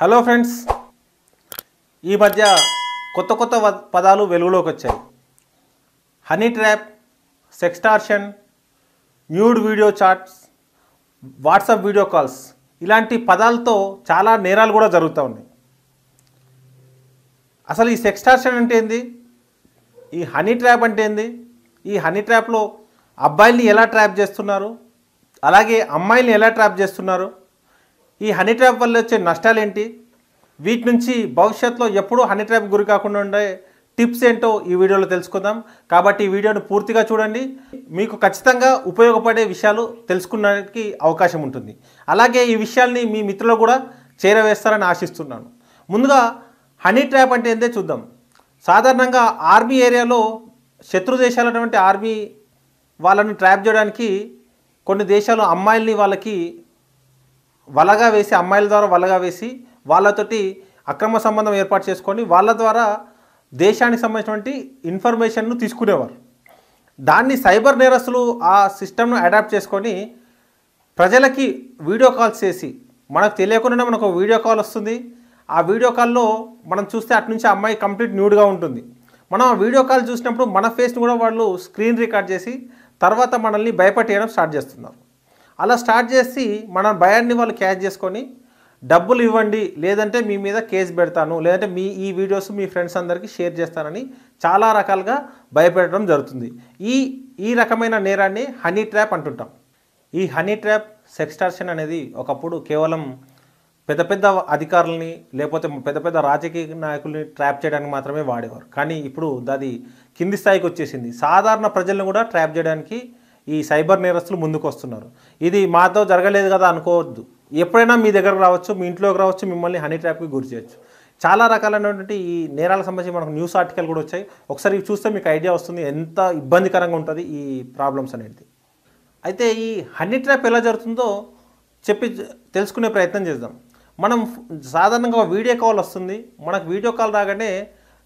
Hello friends, ఈ మధ్య కొత్త కొత్త పదాలు వెలుగులోకి వచ్చాయి. Honey trap, sextortion, nude video chats, WhatsApp video calls ఇలాంటి పదాలతో చాలా నేరాలు కూడా జరుగుతూ ఉన్నాయి. అసలు ఈ సెక్స్టార్షన్ అంటే ఏంది? ఈ హనీ ట్రాప్ అంటే ఏంది? ఈ హనీ ట్రాప్లో అబ్బాయిల్ని ఎలా ట్రాప్ చేస్తున్నారు, అలాగే అమ్మాయిల్ని ఎలా ట్రాప్ చేస్తున్నారు, ఈ హనీ ట్రాప్ వల్ల వచ్చే నష్టాలు ఏంటి, వీటి నుంచి భవిష్యత్తులో ఎప్పుడూ హనీ ట్రాప్ గురి కాకుండా ఉండే టిప్స్ ఏంటో ఈ వీడియోలో తెలుసుకుందాం. కాబట్టి ఈ వీడియోను పూర్తిగా చూడండి, మీకు ఖచ్చితంగా ఉపయోగపడే విషయాలు తెలుసుకునేకి అవకాశం ఉంటుంది. అలాగే ఈ విషయాల్ని మీ మిత్రులు కూడా చేరవేస్తారని ఆశిస్తున్నాను. ముందుగా హనీ ట్రాప్ అంటే ఏందో చూద్దాం. సాధారణంగా ఆర్మీ ఏరియాలో శత్రు దేశాలైనటువంటి ఆర్మీ వాళ్ళని ట్రాప్ చేయడానికి కొన్ని దేశాలు అమ్మాయిల్ని వాళ్ళకి వలగా వేసి, అమ్మాయిల ద్వారా వలగా వేసి వాళ్ళతోటి అక్రమ సంబంధం ఏర్పాటు చేసుకొని వాళ్ళ ద్వారా దేశానికి సంబంధించినటువంటి ఇన్ఫర్మేషన్ను తీసుకునేవారు. దాన్ని సైబర్ నేరస్తులు ఆ సిస్టమ్ను అడాప్ట్ చేసుకొని ప్రజలకి వీడియో కాల్స్ చేసి, మనకు తెలియకుండానే మనకు వీడియో కాల్ వస్తుంది. ఆ వీడియో కాల్లో మనం చూస్తే అటు నుంచి అమ్మాయి కంప్లీట్ న్యూడ్గా ఉంటుంది. మనం ఆ వీడియో కాల్ చూసినప్పుడు మన ఫేస్ని కూడా వాళ్ళు స్క్రీన్ రికార్డ్ చేసి తర్వాత మనల్ని భయపెట్టేయడం స్టార్ట్ చేస్తున్నారు. అలా స్టార్ట్ చేసి మన భయాన్ని వాళ్ళు క్యాచ్ చేసుకొని డబ్బులు ఇవ్వండి, లేదంటే మీ మీద కేసు పెడతాను, లేదంటే ఈ వీడియోస్ మీ ఫ్రెండ్స్ అందరికీ షేర్ చేస్తానని చాలా రకాలుగా భయపెట్టడం జరుగుతుంది. ఈ రకమైన నేరాన్ని హనీ ట్రాప్ అంటుంటాం. ఈ హనీ ట్రాప్, సెక్స్టార్షన్ అనేది ఒకప్పుడు కేవలం పెద్ద పెద్ద అధికారులని లేకపోతే పెద్ద పెద్ద రాజకీయ నాయకుల్ని ట్రాప్ చేయడానికి మాత్రమే వాడేవారు. కానీ ఇప్పుడు అది కింది స్థాయికి వచ్చేసింది. సాధారణ ప్రజలను కూడా ట్రాప్ చేయడానికి ఈ సైబర్ నేరస్తులు ముందుకు వస్తున్నారు. ఇది మాతో జరగలేదు కదా అనుకోవద్దు. ఎప్పుడైనా మీ దగ్గరకు రావచ్చు, మీ ఇంట్లోకి రావచ్చు, మిమ్మల్ని హనీ ట్రాప్కి గురి చేయొచ్చు. చాలా రకాలైనటువంటి ఈ నేరాలకు సంబంధించి మనకు న్యూస్ ఆర్టికల్ కూడా వచ్చాయి. ఒకసారి చూస్తే మీకు ఐడియా వస్తుంది ఎంత ఇబ్బందికరంగా ఉంటుంది ఈ ప్రాబ్లమ్స్ అనేది. అయితే ఈ హనీ ట్రాప్ ఎలా జరుగుతుందో తెలుసుకునే ప్రయత్నం చేద్దాం. మనం సాధారణంగా వీడియో కాల్ వస్తుంది. మనకు వీడియో కాల్ రాగానే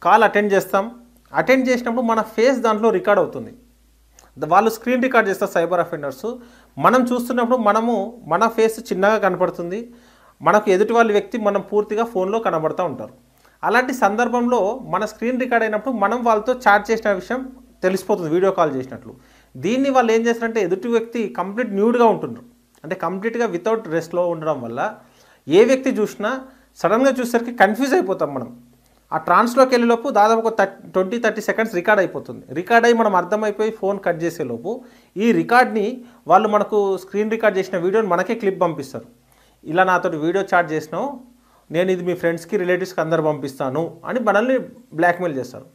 కాల్ అటెండ్ చేస్తాం. అటెండ్ చేసినప్పుడు మన ఫేస్ దాంట్లో రికార్డ్ అవుతుంది. వాళ్ళు స్క్రీన్ రికార్డ్ చేస్తారు సైబర్ అఫెండర్స్. మనం చూస్తున్నప్పుడు మన ఫేస్ చిన్నగా కనపడుతుంది. మనకు ఎదుటి వాళ్ళ వ్యక్తి మనం పూర్తిగా ఫోన్లో కనబడుతూ ఉంటారు. అలాంటి సందర్భంలో మన స్క్రీన్ రికార్డ్ అయినప్పుడు మనం వాళ్ళతో చాట్ చేసిన విషయం తెలిసిపోతుంది వీడియో కాల్ చేసినట్లు. దీన్ని వాళ్ళు ఏం చేస్తారంటే ఎదుటి వ్యక్తి కంప్లీట్ న్యూడ్గా ఉంటున్నారు. అంటే కంప్లీట్గా వితౌట్ డ్రెస్లో ఉండడం వల్ల ఏ వ్యక్తి చూసినా సడన్గా చూసేసరికి కన్ఫ్యూజ్ అయిపోతాం. మనం ఆ ట్రాన్స్లోకి వెళ్ళేలోపు దాదాపు ఒక 20-30 సెకండ్స్ రికార్డ్ అయిపోతుంది. రికార్డ్ అయ్యి మనం అర్థమైపోయి ఫోన్ కట్ చేసేలోపు ఈ రికార్డ్ని వాళ్ళు మనకు స్క్రీన్ రికార్డ్ చేసిన వీడియోని మనకే క్లిప్ పంపిస్తారు. ఇలా నాతో వీడియో చాట్ చేసినావు, నేను ఇది మీ ఫ్రెండ్స్కి, రిలేటివ్స్కి అందరు పంపిస్తాను అని మనల్ని బ్లాక్మెయిల్ చేస్తారు.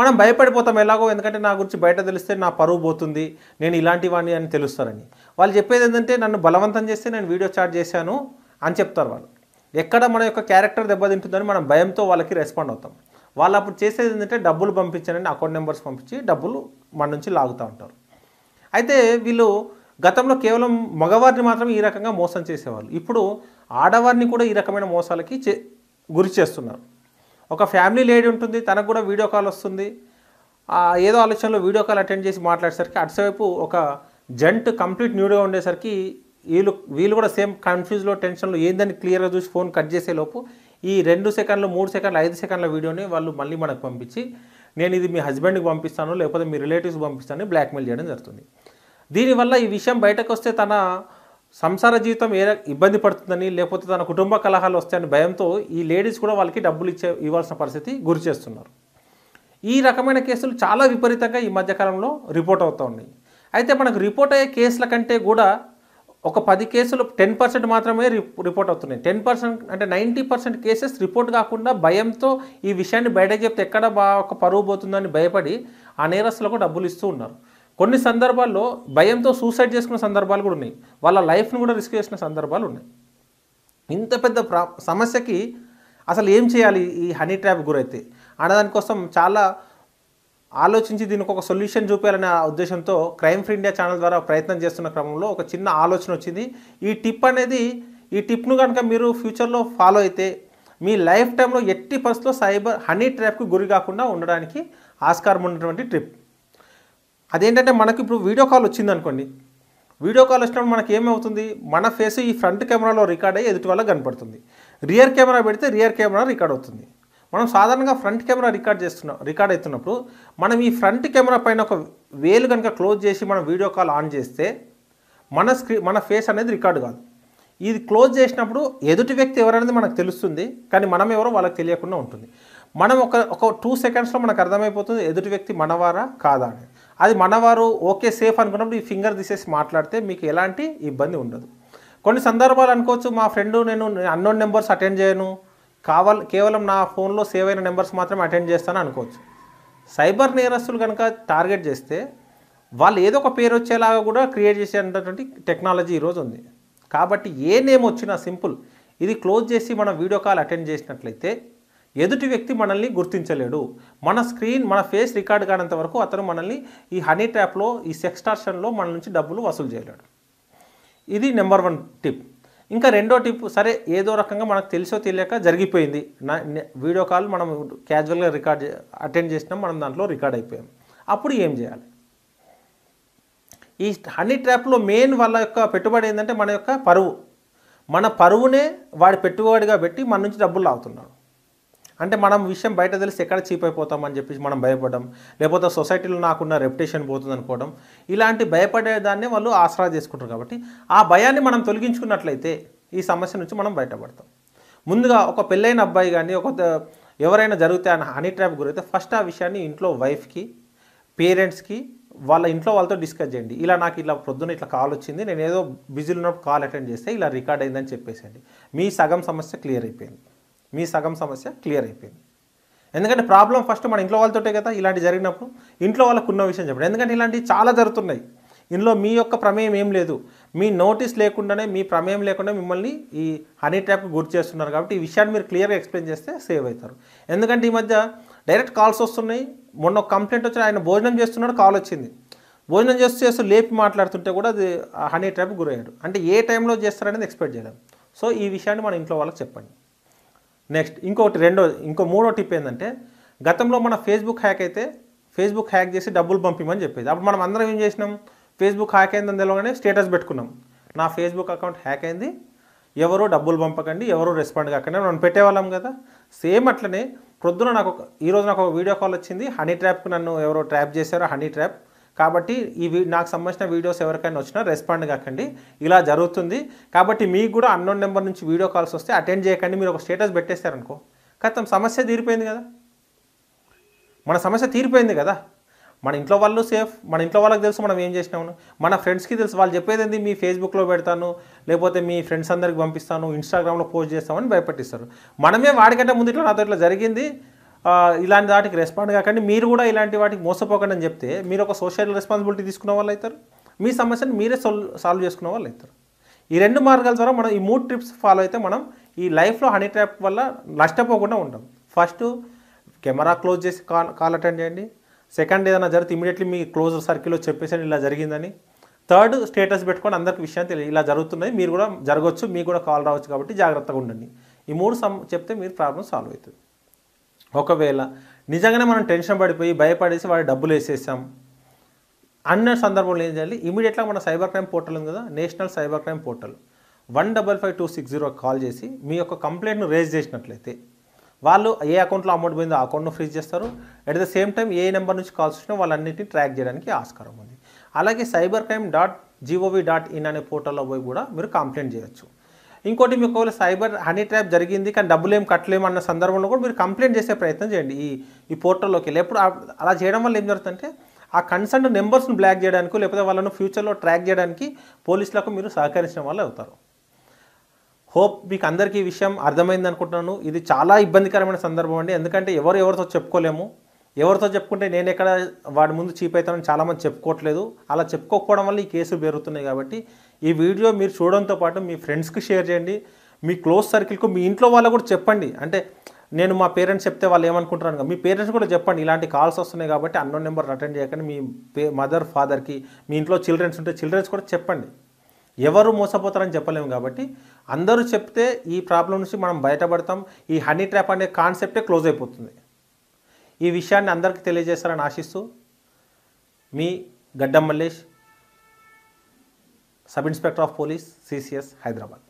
మనం భయపడిపోతాం ఎలాగో, ఎందుకంటే నా గురించి బయట తెలిస్తే నా పరువు పోతుంది, నేను ఇలాంటి వాడిని అని తెలుస్తారని. వాళ్ళు చెప్పేది ఏంటంటే నన్ను బలవంతం చేస్తే నేను వీడియో చాట్ చేశాను అని చెప్తారు. వాళ్ళు ఎక్కడ మన యొక్క క్యారెక్టర్ దెబ్బతింటుందని మనం భయంతో వాళ్ళకి రెస్పాండ్ అవుతాం. వాళ్ళు అప్పుడు చేసేది ఏంటంటే డబ్బులు పంపించానని అకౌంట్ నెంబర్స్ పంపించి డబ్బులు మన నుంచి లాగుతూ ఉంటారు. అయితే వీళ్ళు గతంలో కేవలం మగవారిని మాత్రం ఈ రకంగా మోసం చేసేవాళ్ళు. ఇప్పుడు ఆడవారిని కూడా ఈ రకమైన మోసాలకి గురి చేస్తున్నారు. ఒక ఫ్యామిలీ లేడీ ఉంటుంది, తనకు కూడా వీడియో కాల్ వస్తుంది. ఏదో ఆలోచనలో వీడియో కాల్ అటెండ్ చేసి మాట్లాడేసరికి అటువైపు ఒక జంట్ కంప్లీట్ న్యూడ్గా ఉండేసరికి వీళ్ళు కూడా సేమ్ కన్ఫ్యూజ్లో, టెన్షన్లో ఏందని క్లియర్గా చూసి ఫోన్ కట్ చేసేలోపు ఈ 2 సెకండ్లు, 3 సెకండ్లు, 5 సెకండ్ల వీడియోని వాళ్ళు మళ్ళీ మనకు పంపించి నేను ఇది మీ హస్బెండ్కి పంపిస్తాను, లేకపోతే మీ రిలేటివ్స్కి పంపిస్తాను బ్లాక్మెయిల్ చేయడం జరుగుతుంది. దీనివల్ల ఈ విషయం బయటకు వస్తే తన సంసార జీవితం ఇబ్బంది పడుతుందని, లేకపోతే తన కుటుంబ కలహాలు వస్తాయని భయంతో ఈ లేడీస్ కూడా వాళ్ళకి డబ్బులు ఇవ్వాల్సిన పరిస్థితి గురి చేస్తున్నారు. ఈ రకమైన కేసులు చాలా విపరీతంగా ఈ మధ్యకాలంలో రిపోర్ట్ అవుతూ ఉన్నాయి. అయితే మనకు రిపోర్ట్ అయ్యే కేసుల కంటే కూడా ఒక 10 కేసులు 10% మాత్రమే రిపోర్ట్ అవుతున్నాయి. 10% అంటే 90% కేసెస్ రిపోర్ట్ కాకుండా భయంతో ఈ విషయాన్ని బయటకు చెప్తే ఎక్కడ ఒక పరువు పోతుందని భయపడి ఆ నేరస్తులకు డబ్బులు ఇస్తూ ఉన్నారు. కొన్ని సందర్భాల్లో భయంతో సూసైడ్ చేసుకున్న సందర్భాలు కూడా ఉన్నాయి. వాళ్ళ లైఫ్ను కూడా రిస్క్ చేసిన సందర్భాలు ఉన్నాయి. ఇంత పెద్ద సమస్యకి అసలు ఏం చేయాలి ఈ హనీ ట్రాప్ గురైతే అనేదానికోసం చాలా ఆలోచించి దీనికి ఒక సొల్యూషన్ చూపించాలనే ఉద్దేశంతో క్రైమ్ ఫ్రీ ఇండియా ఛానల్ ద్వారా ప్రయత్నం చేస్తున్న క్రమంలో ఒక చిన్న ఆలోచన వచ్చింది. ఈ టిప్ను కనుక మీరు ఫ్యూచర్లో ఫాలో అయితే మీ లైఫ్ టైంలో ఎట్టి పరిస్థితుల్లో సైబర్ హనీ ట్రాప్కి గురి కాకుండా ఉండడానికి ఆస్కారం ఉన్నటువంటి ట్రిప్. అదేంటంటే మనకి ఇప్పుడు వీడియో కాల్ వచ్చింది అనుకోండి. వీడియో కాల్ వచ్చినప్పుడు మనకి ఏమవుతుంది, మన ఫేస్ ఈ ఫ్రంట్ కెమెరాలో రికార్డ్ అయ్యి ఎదుటి వాళ్ళకి కనపడుతుంది. రియర్ కెమెరా పెడితే రియర్ కెమెరా రికార్డ్ అవుతుంది. మనం సాధారణంగా ఫ్రంట్ కెమెరా రికార్డ్ అవుతున్నప్పుడు మనం ఈ ఫ్రంట్ కెమెరా పైన ఒక వేలు కనుక క్లోజ్ చేసి మనం వీడియో కాల్ ఆన్ చేస్తే మన ఫేస్ అనేది రికార్డు కాదు. ఇది క్లోజ్ చేసినప్పుడు ఎదుటి వ్యక్తి ఎవరనేది మనకు తెలుస్తుంది, కానీ మనం ఎవరో వాళ్ళకి తెలియకుండా ఉంటుంది. మనం ఒక 2 సెకండ్స్లో మనకు అర్థమైపోతుంది ఎదుటి వ్యక్తి మనవారా కాదా అని. అది మనవారు ఓకే సేఫ్ అనుకున్నప్పుడు ఈ ఫింగర్ తీసేసి మాట్లాడితే మీకు ఎలాంటి ఇబ్బంది ఉండదు. కొన్ని సందర్భాలు అనుకోవచ్చు, మా ఫ్రెండ్ నేను అన్నోన్ నెంబర్స్ అటెండ్ చేయను, కేవలం నా ఫోన్లో సేవ్ అయిన నెంబర్స్ మాత్రమే అటెండ్ చేస్తాను అనుకోవచ్చు. సైబర్ నేరస్తులు కనుక టార్గెట్ చేస్తే వాళ్ళు ఏదో ఒక పేరు వచ్చేలాగా కూడా క్రియేట్ చేసేటటువంటి టెక్నాలజీ ఈరోజు ఉంది. కాబట్టి ఏ నేమ్ వచ్చినా సింపుల్ ఇది క్లోజ్ చేసి మనం వీడియో కాల్ అటెండ్ చేసినట్లయితే ఎదుటి వ్యక్తి మనల్ని గుర్తించలేడు. మన ఫేస్ రికార్డ్ కానంత వరకు అతను మనల్ని ఈ హనీ ట్రాప్లో, ఈ సెక్స్టార్షన్లో మన నుంచి డబ్బులు వసూలు చేయలేడు. ఇది నెంబర్ 1 టిప్. ఇంకా రెండో టిప్, సరే ఏదో రకంగా మనకు తెలిసో తెలియక జరిగిపోయింది, వీడియో కాల్ మనం క్యాజువల్గా అటెండ్ చేసినాం, మనం దాంట్లో రికార్డ్ అయిపోయాం. అప్పుడు ఏం చేయాలి? ఈ హనీ ట్రాప్లో మెయిన్ వాళ్ళ యొక్క పెట్టుబడి ఏంటంటే మన పరువునే వాడి పెట్టుబడిగా పెట్టి మన నుంచి డబ్బులు లాగుతున్నాడు. అంటే మనం విషయం బయట తెలిసి ఎక్కడ చీప్ అయిపోతామని చెప్పేసి మనం భయపడడం, లేకపోతే సొసైటీలో నాకున్న రెప్యుటేషన్ పోతుంది అనుకోవడం, ఇలాంటి భయపడేదాన్ని వాళ్ళు ఆసరా చేసుకుంటారు. కాబట్టి ఆ భయాన్ని మనం తొలగించుకున్నట్లయితే ఈ సమస్య నుంచి మనం బయటపడతాం. ముందుగా ఒక పెళ్ళైన అబ్బాయి కానీ ఎవరైనా జరిగితే హనీ ట్రాప్ గురైతే ఫస్ట్ ఆ విషయాన్ని ఇంట్లో వైఫ్కి, పేరెంట్స్కి, వాళ్ళ ఇంట్లో వాళ్ళతో డిస్కస్ చేయండి. నాకు పొద్దున్న ఇట్లా కాల్ వచ్చింది, నేను ఏదో బిజీలో ఉన్నప్పుడు కాల్ అటెండ్ చేస్తే ఇలా రికార్డ్ అయిందని చెప్పేసండి. మీ సగం సమస్య క్లియర్ అయిపోయింది. ఎందుకంటే ప్రాబ్లం ఫస్ట్ మన ఇంట్లో వాళ్ళతోటే కదా. ఇలాంటి జరిగినప్పుడు ఇంట్లో వాళ్ళకు ఉన్న విషయం చెప్పండి. ఎందుకంటే ఇలాంటివి చాలా జరుగుతున్నాయి. ఇందులో మీ యొక్క ప్రమేయం ఏం లేదు, మీ నోటీస్ లేకుండానే, మీ ప్రమేయం లేకుండా మిమ్మల్ని ఈ హనీ ట్రాప్కి గురి చేస్తున్నారు. కాబట్టి ఈ విషయాన్ని మీరు క్లియర్గా ఎక్స్ప్లెయిన్ చేస్తే సేవ్ అవుతారు. ఎందుకంటే ఈ మధ్య డైరెక్ట్ కాల్స్ వస్తున్నాయి. మొన్న ఒక కంప్లైంట్ వచ్చి ఆయన భోజనం చేస్తున్నాడు, కాల్ వచ్చింది. భోజనం చేస్తూ లేపి మాట్లాడుతుంటే కూడా అది హనీ ట్రాప్కి గురయ్యాడు. అంటే ఏ టైంలో చేస్తారనేది ఎక్స్పెక్ట్ చేయలేము. సో ఈ విషయాన్ని మన ఇంట్లో వాళ్ళకి చెప్పండి. నెక్స్ట్ ఇంకో మూడో టిప్ ఏంటంటే, గతంలో మన ఫేస్బుక్ హ్యాక్ అయితే ఫేస్బుక్ హ్యాక్ చేసి డబ్బులు పంపిమని చెప్పేది. అప్పుడు మనం అందరం ఏం చేసినాం, ఫేస్బుక్ హ్యాక్ అయిందని తెలియగానే స్టేటస్ పెట్టుకున్నాం, నా ఫేస్బుక్ అకౌంట్ హ్యాక్ అయింది, ఎవరో డబ్బులు పంపకండి, ఎవరో రెస్పాండ్ కాకండి మనం పెట్టేవాళ్ళం కదా. సేమ్ అట్లనే పొద్దున ఈరోజు నాకు ఒక వీడియో కాల్ వచ్చింది, హనీ ట్రాప్కి నన్ను ఎవరో ట్రాప్ చేశారో, హనీ ట్రాప్ కాబట్టి నాకు సంబంధించిన వీడియోస్ ఎవరికైనా వచ్చినా రెస్పాండ్ కాకండి, ఇలా జరుగుతుంది. కాబట్టి మీకు కూడా అన్నోన్ నెంబర్ నుంచి వీడియో కాల్స్ వస్తే అటెండ్ చేయకండి, మీరు ఒక స్టేటస్ పెట్టేస్తారనుకో, ఖతం సమస్య తీరిపోయింది కదా. మన సమస్య తీరిపోయింది కదా. మన ఇంట్లో వాళ్ళు సేఫ్, మన ఇంట్లో వాళ్ళకి తెలుసు మనం ఏం చేసినాము, మన ఫ్రెండ్స్కి తెలుసు. వాళ్ళు చెప్పేది ఏంది, మీ ఫేస్బుక్లో పెడతాను, లేకపోతే మీ ఫ్రెండ్స్ అందరికి పంపిస్తాను, ఇన్స్టాగ్రామ్లో పోస్ట్ చేస్తామని భయపెట్టిస్తారు. మనమే వాడికంటే ముందు నాతో ఇట్లా జరిగింది, ఇలాంటి వాటికి రెస్పాండ్ కాకండి, మీరు కూడా ఇలాంటి వాటికి మోసపోకండి అని చెప్తే మీరు ఒక సోషల్ రెస్పాన్సిబిలిటీ తీసుకున్న వాళ్ళు అవుతారు, మీ సమస్యను మీరే సాల్వ్ చేసుకున్న వాళ్ళు అవుతారు. ఈ 2 మార్గాల ద్వారా మనం ఈ 3 టిప్స్ ఫాలో అయితే మనం ఈ లైఫ్లో హనీ ట్రాప్ వల్ల నష్టపోకుండా ఉంటాం. ఫస్ట్, కెమెరా క్లోజ్ చేసి కాల్ అటెండ్ చేయండి. సెకండ్, ఏదైనా జరిగితే ఇమీడియట్లీ మీ క్లోజ్ సర్కిల్లో చెప్పేసి ఇలా జరిగిందని. థర్డ్, స్టేటస్ పెట్టుకొని అందరికి విషయం తెలియదు, ఇలా జరుగుతున్నాయి, మీరు కూడా జరగవచ్చు, మీకు కూడా కాల్ రావచ్చు, కాబట్టి జాగ్రత్తగా ఉండండి. ఈ 3 చెప్తే మీరు ప్రాబ్లం సాల్వ్ అవుతుంది. ఒకవేళ నిజంగానే మనం టెన్షన్ పడిపోయి భయపడేసి వాడి డబ్బులు వేసేసాం అన్న సందర్భంలో ఏం చేయాలి, ఇమీడియట్గా మన సైబర్ క్రైమ్ పోర్టల్ ఉంది కదా, national cyber crime portal 155260 call చేసి మీ యొక్క కంప్లైంట్ను రేజ్ చేసినట్లయితే వాళ్ళు ఏ అకౌంట్లో అమౌంట్ పోయిందో ఆ అకౌంట్ను ఫ్రీజ్ చేస్తారు. At the same time A number నుంచి కాల్స్ వచ్చినా వాళ్ళన్నింటినీ ట్రాక్ చేయడానికి ఆస్కారం ఉంది. అలాగే cybercrime.gov.in అనే పోర్టల్లో పోయి కూడా మీరు కంప్లైంట్ చేయొచ్చు. ఇంకోటి, మీకు ఒకవేళ సైబర్ హనీ ట్రాప్ జరిగింది కానీ డబ్బులు ఏం కట్టలేము అన్న సందర్భంలో కూడా మీరు కంప్లైంట్ చేసే ప్రయత్నం చేయండి ఈ పోర్టల్లోకి వెళ్ళి. ఎప్పుడు అలా చేయడం వల్ల ఏం జరుగుతుందంటే, ఆ కన్సర్న్ నెంబర్స్ను బ్లాక్ చేయడానికి, లేకపోతే వాళ్ళను ఫ్యూచర్లో ట్రాక్ చేయడానికి పోలీసులకు మీరు సహకరించిన వాళ్ళు అవుతారు. హోప్ మీకు అందరికీ ఈ విషయం అర్థమైంది అనుకుంటున్నాను. ఇది చాలా ఇబ్బందికరమైన సందర్భం అండి, ఎందుకంటే ఎవరితో చెప్పుకోలేము. ఎవరితో చెప్పుకుంటే నేను ఎక్కడ వాడి ముందు చీప్ అవుతానని చాలామంది చెప్పుకోవట్లేదు. అలా చెప్పుకోకపోవడం వల్ల ఈ కేసులు పెరుగుతున్నాయి. కాబట్టి ఈ వీడియో మీరు చూడడంతో పాటు మీ ఫ్రెండ్స్కి షేర్ చేయండి, మీ క్లోజ్ సర్కిల్కు, మీ ఇంట్లో వాళ్ళకు కూడా చెప్పండి. అంటే నేను మా పేరెంట్స్ చెప్తే వాళ్ళు ఏమనుకుంటారు, మీ పేరెంట్స్ కూడా చెప్పండి, ఇలాంటి కాల్స్ వస్తున్నాయి కాబట్టి అన్నోన్ నెంబర్ అటెండ్ చేయకండి. మీ మదర్, ఫాదర్కి, మీ ఇంట్లో చిల్డ్రన్స్ ఉంటే చిల్డ్రన్స్ కూడా చెప్పండి. ఎవరు మోసపోతారని చెప్పలేము కాబట్టి అందరూ చెప్తే ఈ ప్రాబ్లం నుంచి మనం బయటపడతాం. ఈ హనీ ట్రాప్ అనే కాన్సెప్టే క్లోజ్ అయిపోతుంది. ఈ విషయాన్ని అందరికీ తెలియజేస్తారని ఆశిస్తూ మీ గడ్డం Mallesh, sub inspector of police, CCS, Hyderabad.